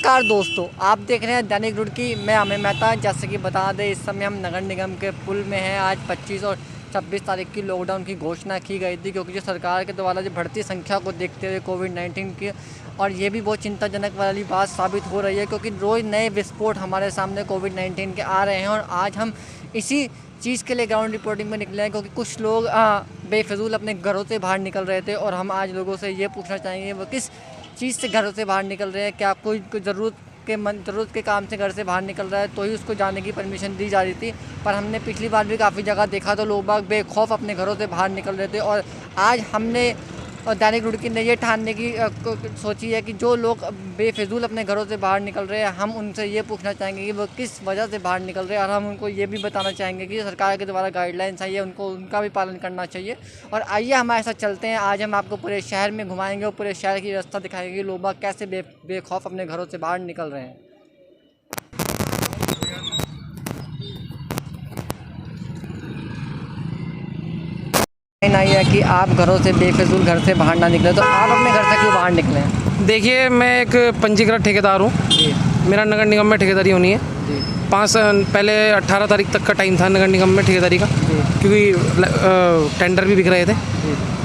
नमस्कार दोस्तों, आप देख रहे हैं दैनिक रुड़की। मैं अमय मेहता। जैसे कि बता दें, इस समय हम नगर निगम के पुल में हैं। आज 25 और 26 तारीख की लॉकडाउन की घोषणा की गई थी, क्योंकि जो सरकार के द्वारा जो बढ़ती संख्या को देखते हुए कोविड-19 की, और ये भी बहुत चिंताजनक वाली बात साबित हो रही है, क्योंकि रोज़ नए विस्फोट हमारे सामने कोविड-19 के आ रहे हैं। और आज हम इसी चीज़ के लिए ग्राउंड रिपोर्टिंग में निकले हैं, क्योंकि कुछ लोग बेफिजूल अपने घरों से बाहर निकल रहे थे। और हम आज लोगों से ये पूछना चाहेंगे वो किस चीज़ से घरों से बाहर निकल रहे हैं। क्या कोई ज़रूरत के काम से घर से बाहर निकल रहा है तो ही उसको जाने की परमिशन दी जा रही थी। पर हमने पिछली बार भी काफ़ी जगह देखा तो लोग बाग बेखौफ अपने घरों से बाहर निकल रहे थे। और आज हमने दैनिक रुड़की ने ये ठानने की सोची है कि जो लोग बेफिजूल अपने घरों से बाहर निकल रहे हैं, हम उनसे ये पूछना चाहेंगे कि वो किस वजह से बाहर निकल रहे हैं। और हम उनको ये भी बताना चाहेंगे कि सरकार के द्वारा गाइडलाइंस आई है, उनको उनका भी पालन करना चाहिए। और आइए हमारे साथ चलते हैं। आज हम आपको पूरे शहर में घुमाएंगे और पूरे शहर की रास्ता दिखाएंगे कि लोग बाग कैसे बेखौफ अपने घरों से बाहर निकल रहे हैं। नहीं है कि आप घरों से बेफिजूल घर से बाहर ना निकले, तो आप अपने घर से क्यों बाहर निकले हैं? देखिए, मैं एक पंजीकृत ठेकेदार हूँ। मेरा नगर निगम में ठेकेदारी होनी है। पहले 18 तारीख तक का टाइम था नगर निगम में ठेकेदारी का, क्योंकि टेंडर भी बिक रहे थे।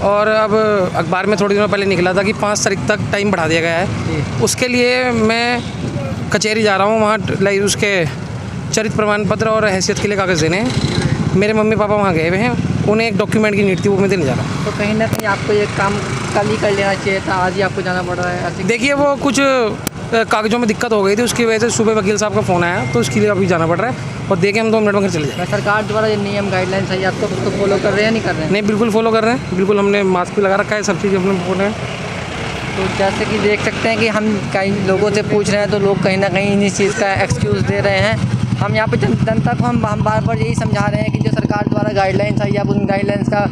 और अब अखबार में थोड़ी दिनों पहले निकला था कि 5 तारीख तक टाइम बढ़ा दिया गया है। उसके लिए मैं कचहरी जा रहा हूँ। वहाँ उसके चरित्र प्रमाण पत्र और हैसियत के लिए कागज़ देने हैं। मेरे मम्मी पापा वहाँ गए हुए हैं, उन्हें एक डॉक्यूमेंट की नीड थी, वो मैं देने जा रहा हूँ। तो कहीं ना कहीं आपको ये काम कल ही कर लेना चाहिए था, आज ही आपको जाना पड़ रहा है। देखिए, वो कुछ कागज़ों में दिक्कत हो गई थी, उसकी वजह से सुबह वकील साहब का फ़ोन आया, तो उसके लिए अभी जाना पड़ रहा है। और देखें, हम 2 मिनट में घर चले जाएंगे। सरकार द्वारा ये नियम गाइडलाइंस है, आप तो उसको फॉलो कर रहे हैं नहीं कर रहे हैं? नहीं, बिल्कुल फॉलो कर रहे हैं। बिल्कुल, हमने मास्क भी लगा रखा है, सब चीज़ अपने फोन है। तो जैसे कि देख सकते हैं कि हम कई लोगों से पूछ रहे हैं, तो लोग कहीं ना कहीं इस चीज़ का एक्सक्यूज़ दे रहे हैं। हम यहाँ पे जनता को हम बार बार यही समझा रहे हैं कि जो सरकार द्वारा गाइडलाइंस आई है, आप उन गाइडलाइंस का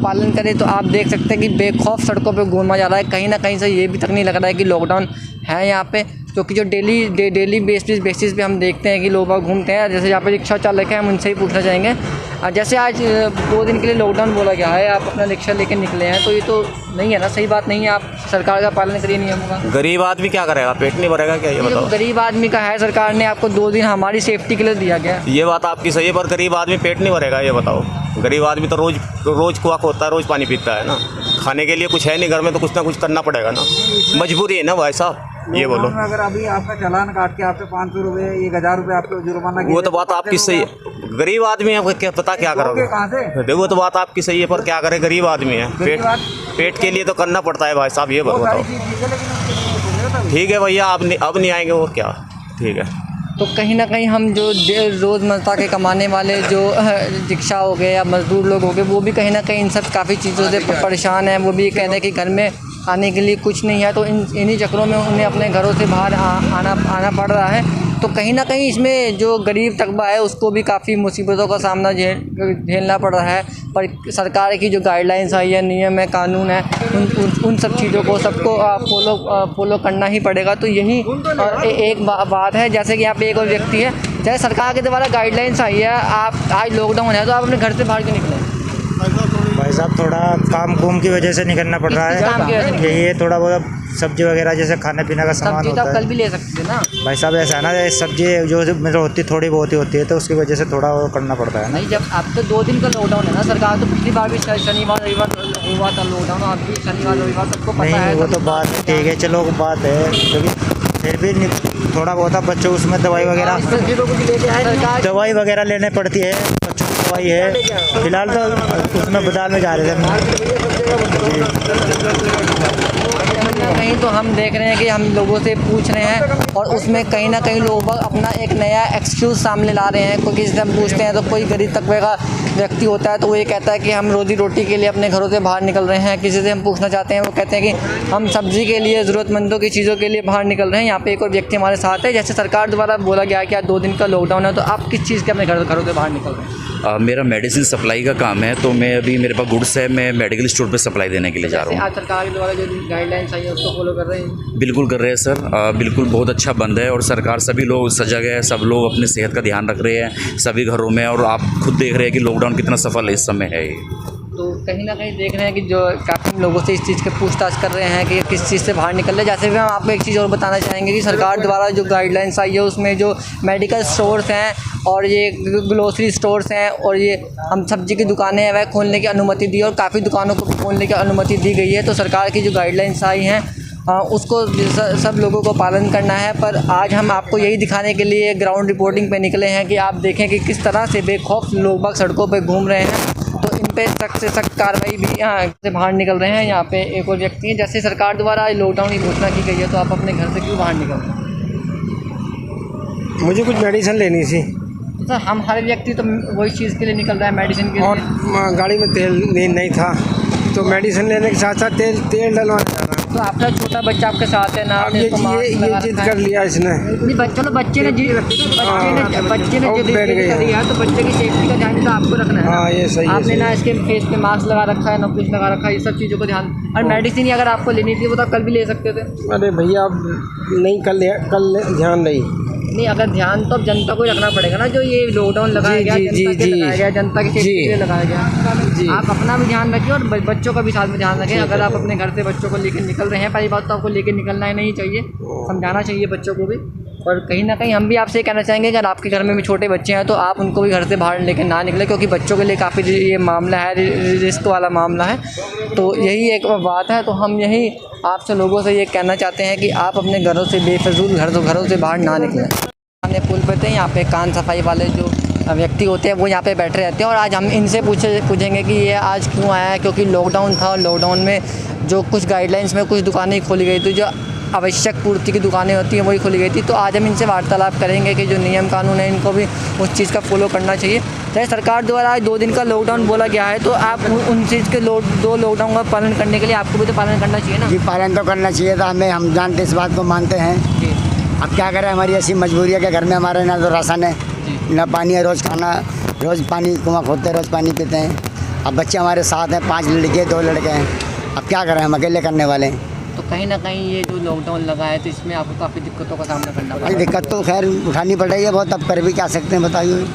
पालन करें। तो आप देख सकते हैं कि बेखौफ सड़कों पे घूमा जा रहा है। कहीं ना कहीं से ये भी तक नहीं लग रहा है कि लॉकडाउन है यहाँ पे, क्योंकि जो डेली बेसिस पे हम देखते हैं कि लोग घूमते हैं। जैसे यहाँ पे रिक्शा चालक हैं, हम उनसे ही पूछना चाहेंगे। जैसे आज 2 दिन के लिए लॉकडाउन बोला गया है, आप अपना रिक्शा लेकर निकले हैं, तो ये तो नहीं है ना, सही बात नहीं है। आप सरकार का पालन करिए नियमों का। गरीब आदमी क्या करेगा? पेट नहीं भरेगा क्या? ये बताओ। गरीब आदमी का है, सरकार ने आपको 2 दिन हमारी सेफ्टी के लिए दिया गया। ये बात आपकी सही है, पर गरीब आदमी पेट नहीं भरेगा, ये बताओ। गरीब आदमी तो रोज कुआ खोता है, रोज पानी पीता है ना। खाने के लिए कुछ है नहीं घर में, तो कुछ ना कुछ करना पड़ेगा ना, मजबूरी है ना भाई साहब। ये बोलो, अगर अभी आपका चालान काट के आपसे 500 रुपये 1000 रुपये आपको जुर्माना, वो तो बात आपकी सही है। गरीब आदमी है, क्या पता क्या करोगे? कहाँ से? देखो, तो बात आपकी सही है, पर क्या करे? गरीब आदमी है, पेट के लिए तो करना पड़ता है भाई साहब। ये बताओ। ठीक है भैया, अब नहीं आएंगे, और क्या, ठीक है। तो कहीं ना कहीं हम जो रोज़मर्रा के कमाने वाले जो रिक्शा हो गए या मज़दूर लोग हो गए, वो भी कहीं ना कहीं इन सब काफ़ी चीज़ों से परेशान हैं। वो भी कह रहे हैं कि घर में आने के लिए कुछ नहीं है, तो इन्हीं चक्रों में उन्हें अपने घरों से बाहर आना पड़ रहा है। तो कहीं ना कहीं इसमें जो गरीब तबका है, उसको भी काफ़ी मुसीबतों का सामना झेलना पड़ रहा है। पर सरकार की जो गाइडलाइंस आई है, नियम है, कानून है, उन सब चीज़ों को सबको फॉलो करना ही पड़ेगा। तो यही एक बात है। जैसे कि यहाँ पे एक और व्यक्ति है, जैसे सरकार के द्वारा गाइडलाइंस आई है, आप आज लॉकडाउन है, तो आप अपने घर से बाहर क्यों निकले? भाई साहब, थोड़ा काम की वजह से निकलना पड़ रहा है। यही है, थोड़ा बहुत सब्जी वगैरह जैसे खाने पीने का सामान होता है। कल भी ले सकते थे ना भाई साहब। ऐसा है ना, सब्जी जो मतलब होती थोड़ी बहुत ही होती है, तो उसकी वजह से थोड़ा वो करना पड़ता है ना। नहीं, जब अब तो 2 दिन का लॉकडाउन है ना, सरकार तो पिछली बार भी शनिवार रविवार हुआ था लॉकडाउन, अब भी शनिवार रविवार सबको पता है। नहीं, वो तो बात ठीक है, चलो बात है, क्योंकि फिर भी थोड़ा बहुत बच्चों उसमें दवाई वगैरह लेने पड़ती है। बच्चों की दवाई है, फिलहाल तो उसमें बाजार में जा रहे थे। कहीं तो हम देख रहे हैं कि हम लोगों से पूछ रहे हैं, और उसमें कहीं ना कहीं लोग अपना एक नया एक्सक्यूज़ सामने ला रहे हैं। कोई किसी से हम पूछते हैं तो कोई गरीब तबके का व्यक्ति होता है, तो वो ये कहता है कि हम रोजी रोटी के लिए अपने घरों से बाहर निकल रहे हैं। किसी से हम पूछना चाहते हैं, वो कहते हैं कि हम सब्ज़ी के लिए, ज़रूरतमंदों की चीज़ों के लिए बाहर निकल रहे हैं। यहाँ पे एक और व्यक्ति हमारे साथ है। जैसे सरकार द्वारा बोला गया है कि आज 2 दिन का लॉकडाउन है, तो आप किस चीज़ के अपने घरों से बाहर निकल रहे हैं? मेरा मेडिसिन सप्लाई का काम है, तो मैं अभी मेरे पास गुड्स है, मैं मेडिकल स्टोर पे सप्लाई देने के लिए जा रहा हूँ। आज सरकार द्वारा जो गाइडलाइंस आई है, उसको फॉलो कर रहे हैं? बिल्कुल कर रहे हैं सर, बिल्कुल बहुत अच्छा बंद है। और सरकार, सभी लोग सजग है, सब लोग अपनी सेहत का ध्यान रख रहे हैं सभी घरों में। और आप खुद देख रहे हैं कि लॉकडाउन कितना सफल इस समय है। तो कहीं ना कहीं देख रहे हैं कि जो काफ़ी लोगों से इस चीज़ के पूछताछ कर रहे हैं कि किस चीज़ से बाहर निकल रहे हैं। जैसे भी हम आपको एक चीज़ और बताना चाहेंगे कि सरकार द्वारा जो गाइडलाइंस आई है उसमें जो मेडिकल स्टोर्स हैं और ये ग्रोसरी स्टोर्स हैं और ये हम सब्जी की दुकानें हैं वह खोलने की अनुमति दी और काफ़ी दुकानों को खोलने की अनुमति दी गई है। तो सरकार की जो गाइडलाइंस आई हैं उसको सब लोगों को पालन करना है। पर आज हम आपको यही दिखाने के लिए ग्राउंड रिपोर्टिंग पे निकले हैं कि आप देखें कि किस तरह से बेखौफ लोग बाग सड़कों पे घूम रहे हैं। तो इन पे सख्त से सख्त कार्रवाई भी यहाँ से बाहर निकल रहे हैं। यहाँ पे एक और व्यक्ति हैं, जैसे सरकार द्वारा लॉकडाउन की घोषणा की गई है तो आप अपने घर से क्यों बाहर निकल रहे हैं? मुझे कुछ मेडिसिन लेनी थी तो सर हम हर व्यक्ति तो वही चीज़ के लिए निकल रहा है, मेडिसिन के और लिए। गाड़ी में तेल नहीं था तो मेडिसिन लेने के साथ साथ तेल डलवाना जा रहा है। तो आपका छोटा बच्चा आपके साथ है ना, अब ये जिद कर लिया इसने। नहीं चलो बच्चे ने जिद करी है तो बच्चे की सेफ्टी का ध्यान तो आपको रखना है। हाँ ये सही है। आपने ना इसके फेस पे मास्क लगा रखा है ना कुछ लगा रखा है, ये सब चीज़ों को ध्यान। और मेडिसिन अगर आपको लेनी थी वो तो आप कल भी ले सकते थे। अरे भैया अब नहीं कल ध्यान नहीं। नहीं अगर ध्यान तो अब जनता को ही रखना पड़ेगा ना, जो ये लॉकडाउन लगाया गया जनता के लगाया गया, जनता की सेफ्टी के लिए लगाया गया। आप अपना भी ध्यान रखिए और बच्चों का भी साथ में ध्यान रखें। अगर आप अपने घर से बच्चों को लेकर निकल रहे हैं, पहली बात तो आपको लेकर निकलना ही नहीं चाहिए, समझाना चाहिए बच्चों को भी। और कहीं ना कहीं हम भी आपसे कहना चाहेंगे अगर आपके घर में भी छोटे बच्चे हैं तो आप उनको भी घर से बाहर लेकर ना निकलें, क्योंकि बच्चों के लिए काफ़ी ये मामला है, रिस्क वाला मामला है। तो यही एक बात है। तो हम यही आपसे लोगों से ये कहना चाहते हैं कि आप अपने घरों से बेफजूल घरों से बाहर ना निकलें। सामने पुल पे थे, यहाँ पे कान सफाई वाले जो व्यक्ति होते हैं वो यहाँ पे बैठे रहते हैं और आज हम इनसे पूछेंगे कि ये आज क्यों आया है। क्योंकि लॉकडाउन था और लॉकडाउन में जो कुछ गाइडलाइंस में कुछ दुकानें खोली गई थी, जो आवश्यक पूर्ति की दुकानें होती हैं वही खोली गई थी। तो आज हम इनसे वार्तालाप करेंगे कि जो नियम कानून है इनको भी उस चीज़ का फॉलो करना चाहिए। चाहे सरकार द्वारा आज 2 दिन का लॉकडाउन बोला गया है तो आप उन चीज़ के 2 लॉकडाउन का पालन करने के लिए आपको भी तो पालन करना चाहिए ना। जी पालन तो करना चाहिए था, हम जानते इस बात को मानते हैं। जी अब क्या करें, हमारी ऐसी मजबूरी है कि घर में हमारे ना तो राशन है ना पानी है, रोज़ खाना, रोज़ पानी कुआं खोदते हैं, रोज़ पानी पीते हैं। अब बच्चे हमारे साथ हैं, 5 लड़के 2 लड़के हैं। अब क्या करें, हम अकेले करने वाले हैं। तो कहीं ना कहीं ये जो लॉकडाउन लगा है तो इसमें आपको काफ़ी दिक्कतों का सामना करना पड़ा। दिक्कत तो खैर उठानी पड़ रही है बहुत, अब कर भी क्या सकते हैं बताइए।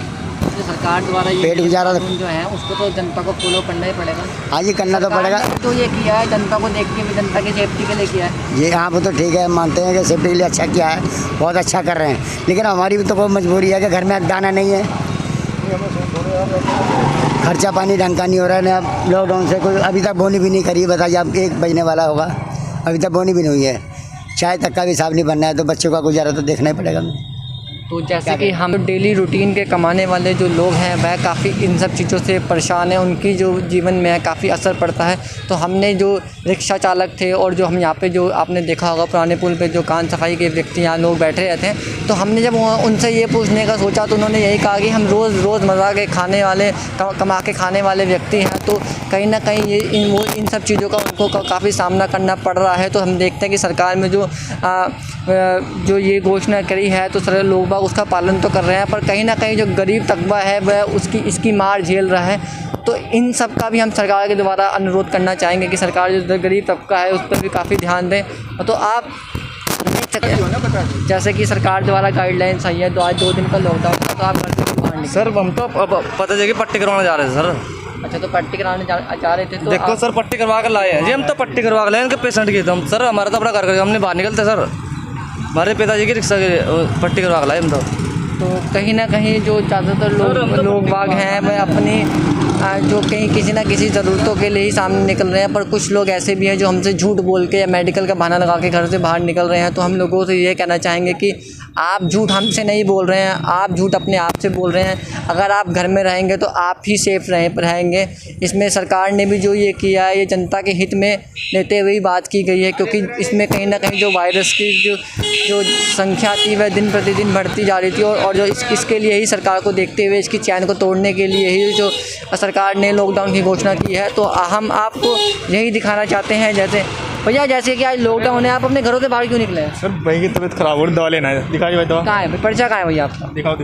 तो सरकार द्वारा ये पेट गुजारा जो है उसको तो जनता को फॉलो करना ही पड़ेगा। हाँ जी करना तो पड़ेगा। तो ये किया है जनता को देख के भी, जनता की सेफ्टी के लिए किया है। ये हाँ वो तो ठीक है, मानते हैं कि सेफ्टी के लिए अच्छा किया है, बहुत अच्छा कर रहे हैं। लेकिन हमारी भी तो कोई मजबूरी है कि घर में दाना नहीं है, खर्चा पानी ढंग का नहीं हो रहा है ना। लॉकडाउन से कोई अभी तक बोनी भी नहीं करी, बताइए अब 1 बजने वाला होगा, अभी तक बोनी भी नहीं हुई है, चाय तक का भी हिसाब नहीं बनना है। तो बच्चों का गुजारा तो देखना ही पड़ेगा। तो जैसे कि हम डेली रूटीन के कमाने वाले जो लोग हैं वह काफ़ी इन सब चीज़ों से परेशान हैं, उनकी जो जीवन में है काफ़ी असर पड़ता है। तो हमने जो रिक्शा चालक थे और जो हम यहाँ पे जो आपने देखा होगा पुराने पुल पे जो कान सफाई के व्यक्ति यहाँ लोग बैठे रहते हैं, तो हमने जब उनसे ये पूछने का सोचा तो उन्होंने यही कहा कि हम रोज़मर्रा के खाने वाले कमा के खाने वाले व्यक्ति हैं। तो कहीं ना कहीं ये इन सब चीज़ों का उनको काफ़ी सामना करना पड़ रहा है। तो हम देखते हैं कि सरकार में जो ये घोषणा करी है तो सारे लोग उसका पालन तो कर रहे हैं, पर कहीं ना कहीं जो गरीब तबका है वह इसकी मार झेल रहा है। तो इन सब का भी हम सरकार के द्वारा अनुरोध करना चाहेंगे कि सरकार जो गरीब तबका है उस पर भी काफ़ी ध्यान दें। तो आप देख सकते हैं जैसे कि सरकार द्वारा गाइडलाइंस आई है तो आज 2 दिन का लॉकडाउन था, तो आप घर से बाहर निकले। सर हम तो अब पता चला कि पट्टी करवाने जा रहे थे सर। अच्छा तो पट्टी कराने जा रहे थे तो देखो सर पट्टी करवा कर लाए हैं जी, हम तो पट्टी करवा कर लाए इनके पेशेंट की। तो हम सर हमारा तो अपना घर हमने बाहर निकलते सर, हमारे पिताजी की रिक्शा की पट्टी करवा कर लाए हम तो कहीं ना कहीं जो ज़्यादातर लोग बाग हैं वह अपनी जो कहीं किसी ना किसी ज़रूरतों के लिए ही सामने निकल रहे हैं। पर कुछ लोग ऐसे भी हैं जो हमसे झूठ बोल के या मेडिकल का बहाना लगा के घर से बाहर निकल रहे हैं। तो हम लोगों से ये कहना चाहेंगे कि आप झूठ हमसे नहीं बोल रहे हैं, आप झूठ अपने आप से बोल रहे हैं। अगर आप घर में रहेंगे तो आप ही सेफ रहेंगे। इसमें सरकार ने भी जो ये किया है ये जनता के हित में लेते हुए ही बात की गई है, क्योंकि इसमें कहीं ना कहीं जो वायरस की जो संख्या थी वह दिन प्रतिदिन बढ़ती जा रही थी और जो इसके लिए ही सरकार को देखते हुए इसकी चैन को तोड़ने के लिए ही जो सरकार ने लॉकडाउन की घोषणा की है। तो हम आपको यही दिखाना चाहते हैं। जैसे जैसे कि आज लॉकडाउन है, आप अपने घरों से बाहर क्यों निकले हैं? सर भाई की तबीयत खराब हो रही, दवा लेना है। दिखाइए भाई दवा कहाँ है, पर्चा कहाँ है भैया आपका? दिखाओ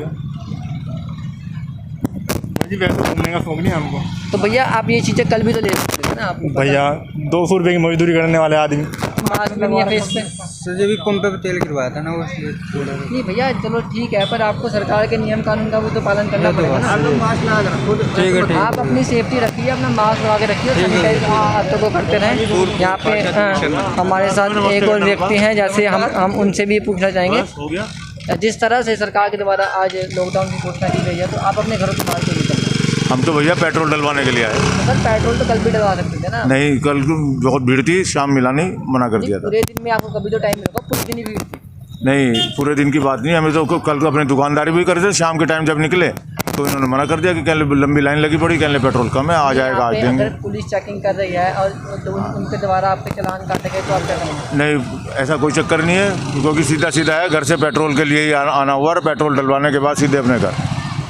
जी, वैसे घूमने का शौक नहीं है हमको। तो भैया आप ये चीज़ें कल भी तो ले सकते थे ना आप। भैया 200 रुपये की मजदूरी करने वाले आदमी मास्क भी नहीं है फेस पे। सर भी पंप पे तेल गिरवाया था ना वो इसलिए थोड़ा नहीं भैया चलो ठीक है, पर आपको सरकार के नियम कानून का वो तो पालन करना पड़ेगा ना। ठीक है। आप अपनी सेफ्टी रखिए, अपना मास्क लगा के रखिए, सैनिटाइज हाथों को करते रहें। यहाँ पे हमारे साथ एक और व्यक्ति हैं, जैसे हम उनसे भी पूछना चाहेंगे, जिस तरह से सरकार के द्वारा आज लॉकडाउन की घोषणा की गई है, तो आप अपने घरों से बाहर क्यों निकल? हम तो भैया पेट्रोल डलवाने के लिए आए। सर पेट्रोल तो कल भी डलवा सकते थे ना। नहीं, कल बहुत भीड़ थी, शाम मिला नहीं, मना कर दिया था। पूरे दिन में आपको कभी तो टाइम मिलेगा, पूरे दिन ही भीड़ थी। नहीं, पूरे दिन की बात नहीं, हमें तो कल को अपनी दुकानदारी भी कर थे, शाम के टाइम जब निकले तो इन्होंने मना कर दिया कि कहने लंबी लाइन लगी पड़ी, कहने पेट्रोल कम है, आ जाएगा, आज देंगे। अगर पुलिस चेकिंग कर रही है और उनके द्वारा आपके चालान काटे गए तो आप क्या करेंगे? नहीं, ऐसा कोई चक्कर नहीं है, क्योंकि सीधा सीधा है, घर से पेट्रोल के लिए ही आना हुआ, और पेट्रोल डलवाने के बाद सीधे अपने घर।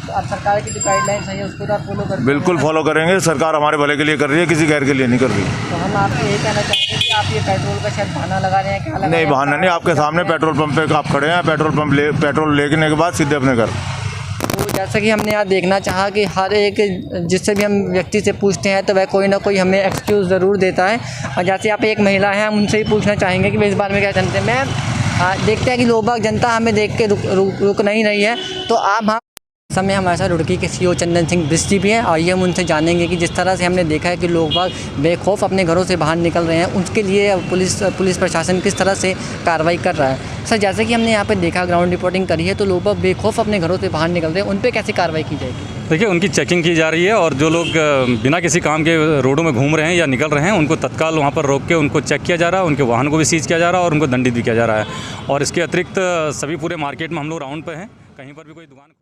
तो अब सरकार की जो गाइडलाइंस है उसको तो आप फॉलो करते हैं? बिल्कुल फॉलो करेंगे, सरकार हमारे भले के लिए कर रही है, किसी गैर के लिए नहीं कर रही। तो हम आपसे ये कहना चाहेंगे कि आप ये पेट्रोल का शायद बहाना लगा रहे हैं, क्या लगा रहे नहीं, हैं? बहाना नहीं, आपके सामने पेट्रोल पंप पे आप खड़े हैं, पेट्रोल लेने के बाद सीधे अपने घर। तो जैसा कि हमने यहाँ देखना चाहा कि हर एक जिससे भी हम व्यक्ति से पूछते हैं तो वह कोई ना कोई हमें एक्सक्यूज़ ज़रूर देता है। और जैसे यहाँ पे एक महिला है, हम उनसे ही पूछना चाहेंगे कि वे इस बारे में क्या जानते हैं। मैम, देखते हैं कि लोग बाग जनता हमें देख के रुक नहीं रही है, तो आप समय हमारे साथ रुड़की के सीईओ चंदन सिंह बिष्ट जी भी हैं, और ये हम उनसे जानेंगे कि जिस तरह से हमने देखा है कि लोग बाग बेखौफ अपने घरों से बाहर निकल रहे हैं, उसके लिए पुलिस प्रशासन किस तरह से कार्रवाई कर रहा है। सर, जैसे कि हमने यहाँ पे देखा, ग्राउंड रिपोर्टिंग करी है, तो लोग बाग बेखौफ अपने घरों से बाहर निकल रहे हैं, उन पर कैसे कार्रवाई की जाएगी? देखिए, उनकी चेकिंग की जा रही है, और जो लोग बिना किसी काम के रोडों में घूम रहे हैं या निकल रहे हैं, उनको तत्काल वहाँ पर रोक के उनको चेक किया जा रहा है, उनके वाहन को भी सीज किया जा रहा है और उनको दंडित भी किया जा रहा है। और इसके अतिरिक्त सभी पूरे मार्केट में हम लोग राउंड पे हैं, कहीं पर भी कोई दुकान